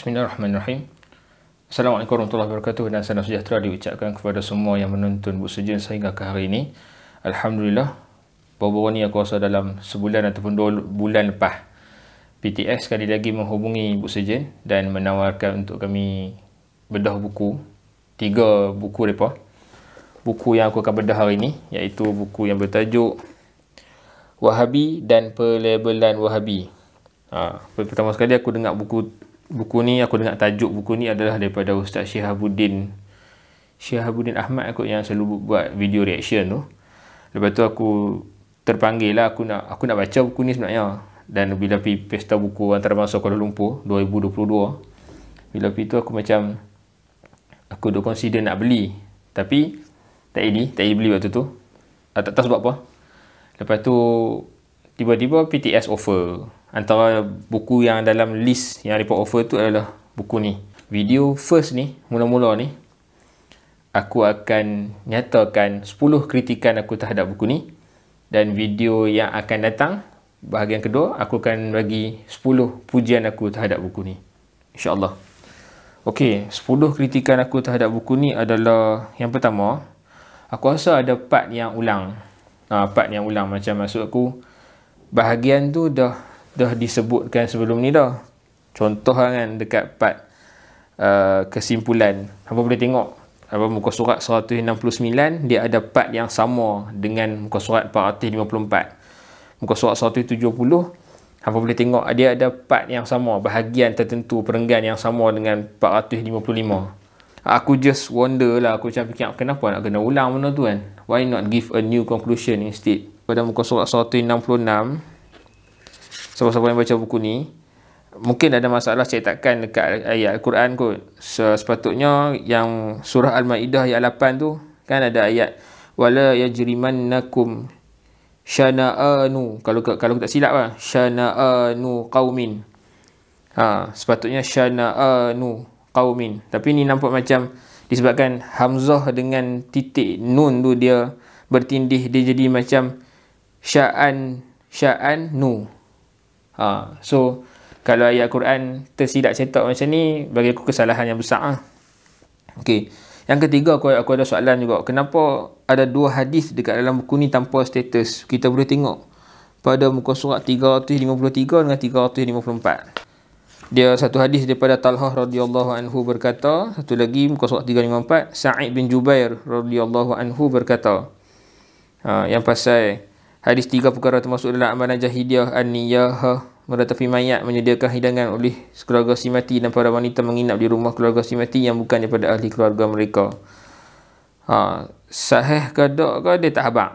Bismillahirrahmanirrahim. Assalamualaikum warahmatullahi wabarakatuh dan salam sejahtera diucapkan kepada semua yang menonton buku sejen sehingga ke hari ini. Alhamdulillah, baru-baru ni aku rasa dalam sebulan ataupun 2 bulan lepas, PTS sekali lagi menghubungi buku sejen dan menawarkan untuk kami bedah buku. 3 buku mereka. Buku yang aku akan bedah hari ini iaitu buku yang bertajuk Wahabi dan Pelabelan Wahabi. Pertama sekali aku dengar buku ni, aku dengar tajuk buku ni adalah daripada Ustaz Syihabuddin Ahmad aku yang selalu buat video reaction tu. Lepas tu aku terpanggil lah, aku nak baca buku ni sebenarnya. Dan bila pergi Pesta Buku Antarabangsa Kuala Lumpur 2022, bila pergi tu aku dah consider nak beli, tapi tak jadi beli waktu tu. Tak tahu sebab apa. Lepas tu tiba-tiba PTS offer. Antara buku yang dalam list yang mereka offer tu adalah buku ni. Video first ni, mula-mula ni, aku akan nyatakan 10 kritikan aku terhadap buku ni. Dan video yang akan datang, bahagian kedua, aku akan bagi 10 pujian aku terhadap buku ni, InsyaAllah. Okey, 10 kritikan aku terhadap buku ni adalah, yang pertama, aku rasa ada part yang ulang. Part yang ulang, macam maksud aku, bahagian tu dah disebutkan sebelum ni dah. Contoh kan dekat part kesimpulan, apa boleh tengok muka surat 169 dia ada part yang sama dengan muka surat 454. Muka surat 170 apa boleh tengok dia ada part yang sama, bahagian tertentu, perenggan yang sama dengan 455. Aku just wonder lah, aku macam fikir kenapa nak kena ulang benda tu kan. Why not give a new conclusion instead. Pada muka surat 166, siapa-siapa yang baca buku ni mungkin ada masalah cetakan dekat ayat Al-Quran kot. Sepatutnya yang surah Al-Ma'idah ayat 8 tu kan ada ayat wala yajrimannakum syana'anu, kalau tak silap lah, syana'anu qaumin. Sepatutnya syana'anu qaumin, tapi ni nampak macam disebabkan hamzah dengan titik nun tu dia bertindih, dia jadi macam sya'anu. So kalau ayat Quran tersilap cetak macam ni, bagi aku kesalahan yang besar. Okey. Yang ketiga, aku ada soalan juga. Kenapa ada 2 hadis dekat dalam buku ni tanpa status? Kita boleh tengok pada muka surat 353 dengan 354. Dia satu hadis daripada Talhah radhiyallahu anhu berkata, satu lagi muka surat 354 Sa'id bin Jubair radhiyallahu anhu berkata. Yang pasal hadis 3 perkara termasuk dalam amalan jahiliyah an-niyahah, meratapi mayat, menyediakan hidangan oleh keluarga si mati, dan para wanita menginap di rumah keluarga si mati yang bukan daripada ahli keluarga mereka. Sahih ke tak ke, dia tak habaq.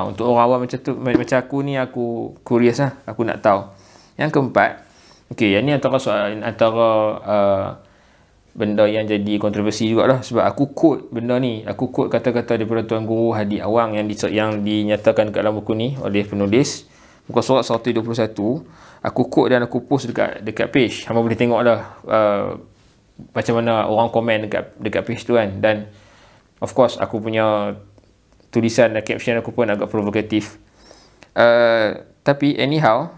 Untuk orang awam macam aku ni, aku curious lah, aku nak tahu. Yang keempat, okey, yang ni antara benda yang jadi kontroversi jugalah, sebab aku quote benda ni, aku quote kata-kata daripada Tuan Guru Hadi Awang yang dinyatakan kat dalam buku ni oleh penulis, muka surat 121. Aku quote dan aku post dekat page. Hangpa boleh tengok lah macam mana orang komen dekat page tu kan. Dan of course aku punya tulisan dan caption aku pun agak provokatif. Tapi anyhow,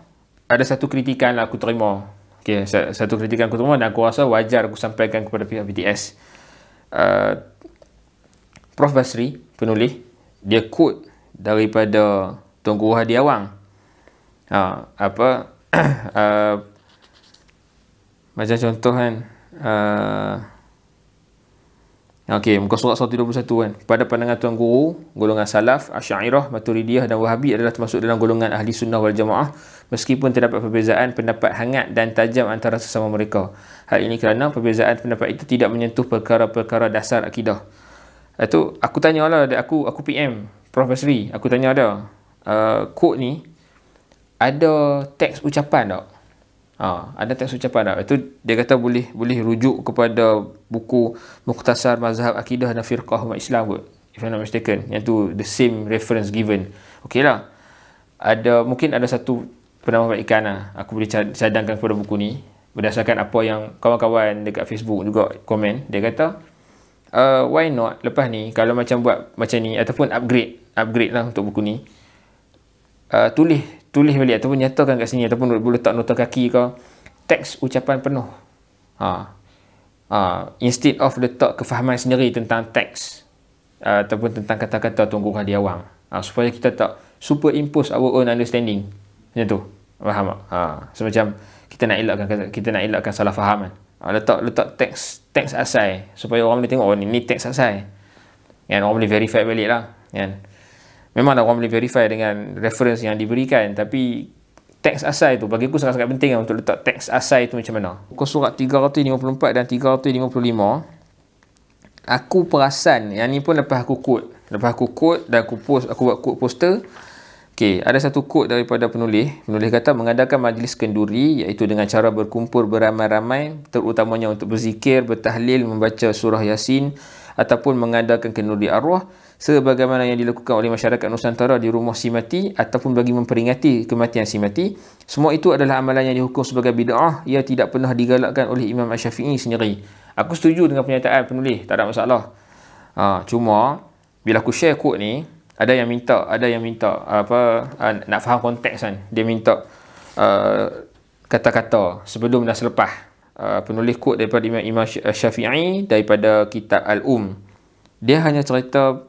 ada satu kritikan lah aku terima. Okay, satu kritikan aku terima dan aku rasa wajar aku sampaikan kepada pihak BTS. Prof Basri, penulis, dia quote daripada Tuan Guru Hadi Awang. Macam contoh kan, okey, muka surat 121 kan, pada pandangan Tuan Guru, golongan Salaf, Asy'ariyah, Maturidiyah dan Wahabi adalah termasuk dalam golongan Ahli Sunnah wal Jamaah, meskipun terdapat perbezaan pendapat hangat dan tajam antara sesama mereka. Hal ini kerana perbezaan pendapat itu tidak menyentuh perkara-perkara dasar akidah. Itu aku tanyalah, aku PM Prof Basri, aku tanya dia, quote ni ada teks ucapan tak? Ada teks ucapan tak? Itu dia kata boleh rujuk kepada buku Mukhtasar Mazhab Akidah dan Firqah Umat Islam kot, if I'm not mistaken. Yang tu the same reference given. Okey lah. Mungkin ada satu penambahbaikan lah. Aku boleh cadangkan kepada buku ni berdasarkan apa yang kawan-kawan dekat Facebook juga komen. Dia kata why not lepas ni kalau macam buat macam ni ataupun upgrade lah untuk buku ni, tulis balik ataupun nyatakan kat sini, ataupun boleh letak nota kaki ke teks ucapan penuh Instead of letak kefahaman sendiri tentang teks ataupun tentang kata-kata Tuan Guru Hadi Awang, supaya kita tak superimpose our own understanding macam tu. Faham tak? Semacam kita nak elakkan salah faham kan. Letak teks asal supaya orang boleh tengok, oh ni teks asal kan, orang boleh verify balik lah kan. Memanglah orang boleh verify dengan reference yang diberikan, tapi teks asal tu bagi aku sangat-sangat penting lah, untuk letak teks asal itu macam mana. Muka surat 354 dan 355 aku perasan yang ni pun lepas aku quote dan aku buat quote poster. Okey, ada satu quote daripada penulis kata, mengadakan majlis kenduri iaitu dengan cara berkumpul beramai-ramai, terutamanya untuk berzikir, bertahlil, membaca surah Yasin ataupun mengadakan kenduri arwah sebagaimana yang dilakukan oleh masyarakat Nusantara di rumah si mati ataupun bagi memperingati kematian si mati. Semua itu adalah amalan yang dihukum sebagai bid'ah, ia tidak pernah digalakkan oleh Imam Asy-Syafi'i sendiri. Aku setuju dengan pernyataan penulis, tak ada masalah. Cuma bila aku share quote ni, ada yang minta nak faham konteks kan. Dia minta kata-kata sebelum dan selepas. Penulis quote daripada Imam Syafi'i daripada kitab Dia hanya cerita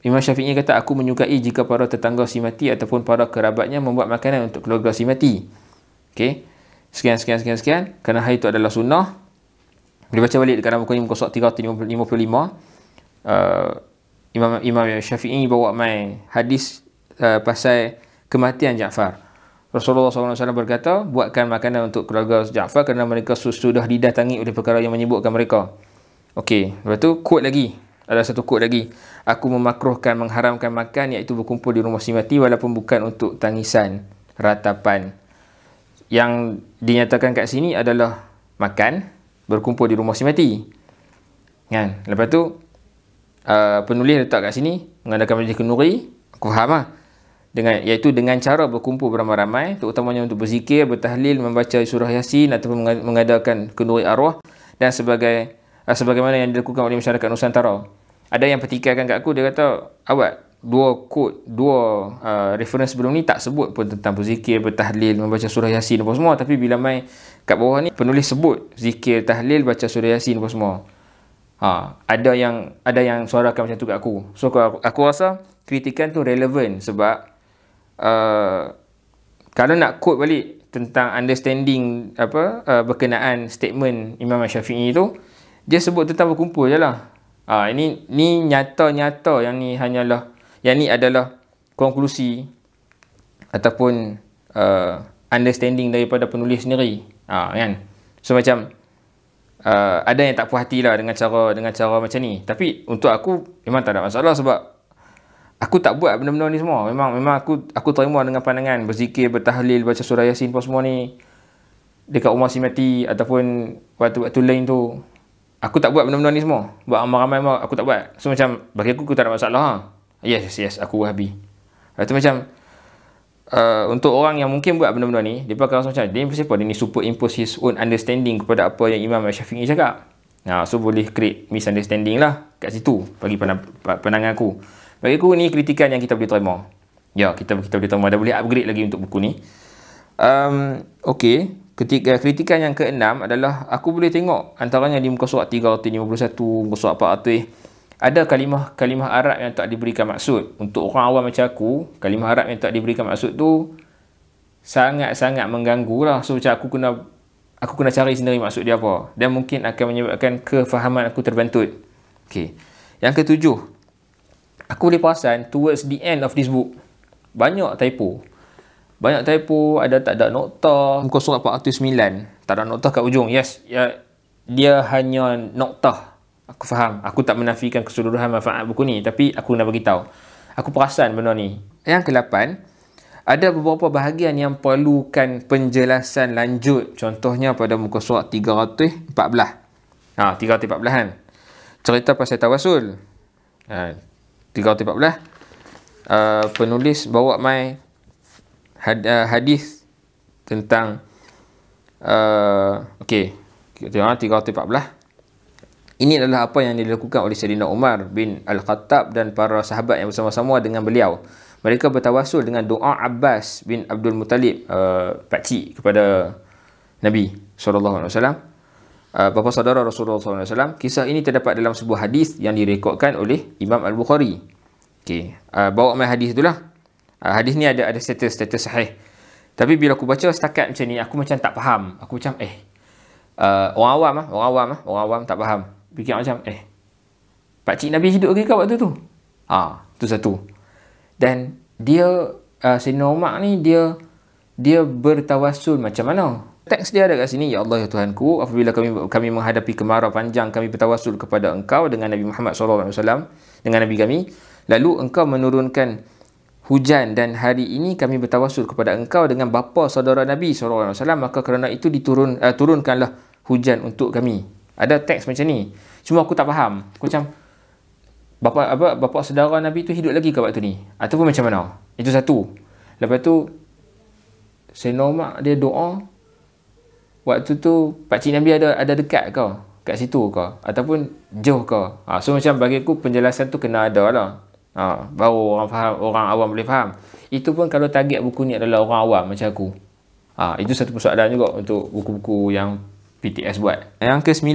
Imam Syafi'i kata, aku menyukai jika para tetangga si mati ataupun para kerabatnya membuat makanan untuk keluarga si mati. Okey. Sekian. Kerana hal itu adalah sunnah. Boleh baca balik dekat dalam buku ni, muka surat 355. Imam Syafi'i bawa mai hadis pasal kematian Ja'far. Rasulullah SAW berkata, buatkan makanan untuk keluarga Ja'far kerana mereka sudah didatangi oleh perkara yang menyibukkan mereka. Okey, lepas tu quote lagi. Ada satu quote lagi. Aku memakruhkan, mengharamkan makan iaitu berkumpul di rumah si mati walaupun bukan untuk tangisan, ratapan. Yang dinyatakan kat sini adalah makan, berkumpul di rumah si mati. Kan? Lepas tu penulis letak kat sini mengadakan majlis kenduri, aku faham lah, iaitu dengan cara berkumpul beramai-ramai, terutamanya untuk berzikir, bertahlil, membaca surah Yasin ataupun mengadakan kenduri arwah dan sebagaimana yang dilakukan oleh masyarakat Nusantara. Ada yang petikaikan kat aku, dia kata, awak dua reference sebelum ni tak sebut pun tentang berzikir, bertahlil, membaca surah Yasin apa semua, tapi bila mai kat bawah ni penulis sebut zikir, tahlil, baca surah Yasin apa semua. Ada yang suarakan macam tu kat aku. So aku rasa kritikan tu relevan sebab kalau nak quote balik tentang understanding berkenaan statement Imam Syafi'i tu, dia sebut tentang berkumpul je lah. Ini nyata-nyata, yang ni adalah konklusi ataupun understanding daripada penulis sendiri. Kan? So macam ada yang tak puas hati lah dengan cara macam ni. Tapi untuk aku memang tak ada masalah sebab aku tak buat benda-benda ni semua. Memang aku terima dengan pandangan berzikir, bertahlil, baca surah Yasin apa semua ni dekat rumah si mati ataupun waktu-waktu lain tu. Aku tak buat benda-benda ni semua. Buat ramai-ramai aku tak buat. So macam bagi aku tak ada masalah. Yes, aku Wahabi. Lepas tu macam untuk orang yang mungkin buat benda-benda ni, dia akan rasa macam dia ni superimpose his own understanding kepada apa yang Imam Syafi'i cakap. So boleh create misunderstanding lah kat situ bagi pandangan aku. Bagi aku ni kritikan yang kita boleh terima. Ya, kita boleh terima. Dah boleh upgrade lagi untuk buku ni. Okey. Kritikan yang keenam adalah aku boleh tengok antaranya di muka surat 351, muka surat 400, ada kalimah Arab yang tak diberikan maksud. Untuk orang awam macam aku, kalimah Arab yang tak diberikan maksud tu sangat-sangat mengganggu lah. So macam aku kena cari sendiri maksud dia apa, dan mungkin akan menyebabkan kefahaman aku terbantut. Okey. Yang ketujuh, aku boleh perasan towards the end of this book banyak typo, ada tak ada nokta. Muka surat 409 tak ada nokta kat ujung. Yes, ya, dia hanya nokta. Aku faham, aku tak menafikan keseluruhan manfaat buku ni, tapi aku nak bagi tahu, aku perasan benda ni. Yang ke-8, ada beberapa bahagian yang perlukan penjelasan lanjut. Contohnya pada muka surat 314. 314 kan, cerita pasal tawasul. 314 penulis bawa mai hadis tentang okey, kita tengok 314. Ini adalah apa yang dilakukan oleh Sayyidina Umar bin Al-Khattab dan para sahabat yang bersama-sama dengan beliau. Mereka bertawasul dengan doa Abbas bin Abdul Muttalib, pakcik kepada Nabi SAW, bapa saudara Rasulullah SAW. Kisah ini terdapat dalam sebuah hadis yang direkodkan oleh Imam Al-Bukhari. Okey, bawa mai hadis itulah. Hadis ni ada status sahih. Tapi bila aku baca setakat macam ni, aku macam tak faham. Aku macam orang awam tak faham. Fikir macam pakcik Nabi hidup lagi ke waktu tu? Tu satu. Dan dia Sayyidina Umar ni dia bertawassul macam mana? Teks dia ada kat sini, ya Allah ya Tuhanku, apabila kami menghadapi kemarau panjang, kami bertawassul kepada Engkau dengan Nabi Muhammad SAW, dengan Nabi kami, lalu Engkau menurunkan hujan, dan hari ini kami bertawassul kepada Engkau dengan bapa saudara Nabi SAW, maka kerana itu turunkanlah hujan untuk kami. Ada teks macam ni. Cuma aku tak faham. Aku macam bapa saudara Nabi tu hidup lagi ke waktu ni? Ataupun macam mana? Itu satu. Lepas tu Sayyidina Umar dia doa, waktu tu pakcik Nabi ada dekat ke kat situ ke ataupun jauh ke? So macam bagi aku penjelasan tu kena ada lah. Baru orang faham, orang awam boleh faham. Itu pun kalau target buku ni adalah orang awam macam aku. Itu satu persoalan juga untuk buku-buku yang PTS buat. Yang ke-9,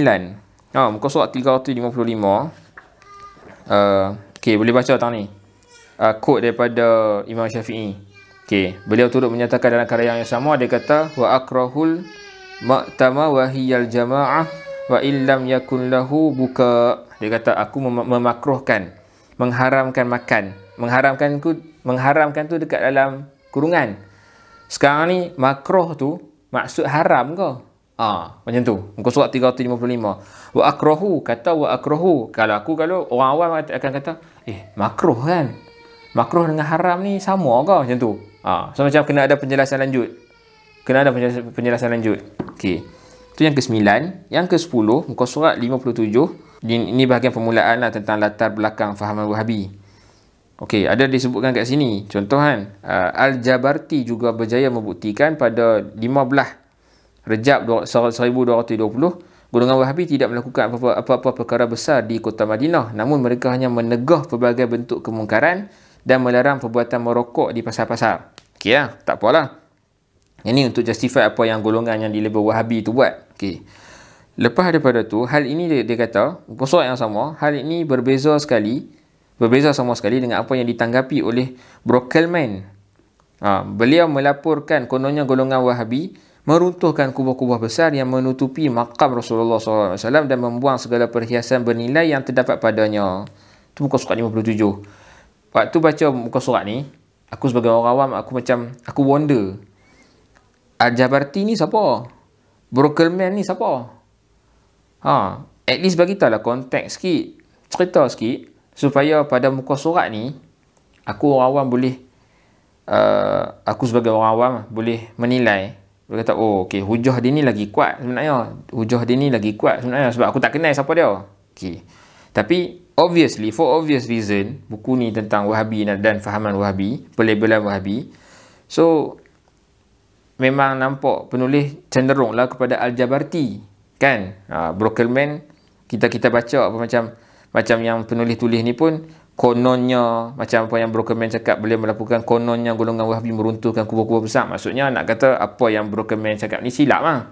muka surat 355. Okey, boleh baca tang ni. Quote daripada Imam Syafi'i. Okey, beliau turut menyatakan dalam karya yang sama, dia kata wa akrahul ma'tama wa hiyal jama'ah wa illam yakun lahu buka. Dia kata aku memakruhkan, mengharamkan makan. Mengharamkan tu dekat dalam kurungan. Sekarang ni makruh tu maksud haram ke? Macam tu. Muka surat 355. Wa akrahu, kata wa akrahu. Kalau orang awam akan kata, makruh kan? Makruh dengan haram ni sama ke? Macam tu. So macam kena ada penjelasan lanjut. Okey. Itu yang ke-9. Yang ke-10, muka surat 57. Ini bahagian permulaan lah tentang latar belakang fahaman Wahabi. Okey, ada disebutkan kat sini. Contoh kan, Al-Jabarti juga berjaya membuktikan pada 15 Rejab 1220, golongan Wahabi tidak melakukan apa-apa perkara besar di kota Madinah, namun mereka hanya menegah pelbagai bentuk kemungkaran dan melarang perbuatan merokok di pasar-pasar. Okey lah, tak apalah. Ini untuk justify apa yang golongan yang dilabel Wahabi tu buat. Okey. Lepas daripada tu, hal ini dia kata, surat yang sama, hal ini berbeza sama sekali dengan apa yang ditanggapi oleh Brokelman. Beliau melaporkan kononnya golongan Wahabi meruntuhkan kubah-kubah besar yang menutupi makam Rasulullah SAW dan membuang segala perhiasan bernilai yang terdapat padanya. Itu muka surat 57. Waktu baca muka surat ni, aku sebagai orang awam, aku wonder, Al-Jabarti ni siapa? Brokelman ni siapa? At least bagitalah konteks sikit, cerita sikit, supaya pada muka surat ni aku orang awam boleh aku sebagai orang awam boleh menilai. Dia kata, okey, hujah dia ni lagi kuat sebenarnya. Sebab aku tak kenal siapa dia. Okey. Tapi obviously, for obvious reason, buku ni tentang Wahabi dan fahaman Wahabi, pelabelan Wahabi. So memang nampak penulis cenderunglah kepada Al-Jabarti, kan? Brokelman, kita baca apa macam yang penulis tulis ni pun kononnya, macam apa yang Brokelman cakap, boleh melakukan kononnya golongan Wahabi meruntuhkan kubah-kubah besar. Maksudnya nak kata apa yang Brokelman cakap ni silap lah.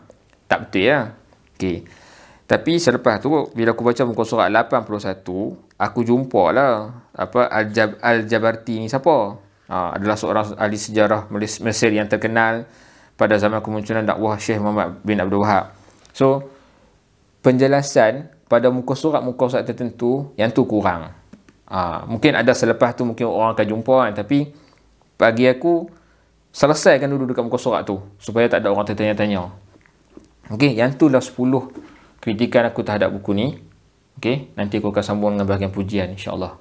Tak betul ya. Okey. Tapi selepas tu, bila aku baca muka surat 81, aku jumpa lah Al-Jabarti ni siapa. Adalah seorang ahli sejarah Mesir yang terkenal pada zaman kemunculan dakwah Syekh Muhammad bin Abdul Wahab. So, penjelasan pada muka surat tertentu yang tu kurang. Mungkin ada selepas tu mungkin orang akan jumpa kan, tapi bagi aku selesaikan dulu dekat muka surat tu supaya tak ada orang tertanya-tanya. Okey, yang tu lah 10 kritikan aku terhadap buku ni. Okey, nanti aku akan sambung dengan bahagian pujian insya-Allah.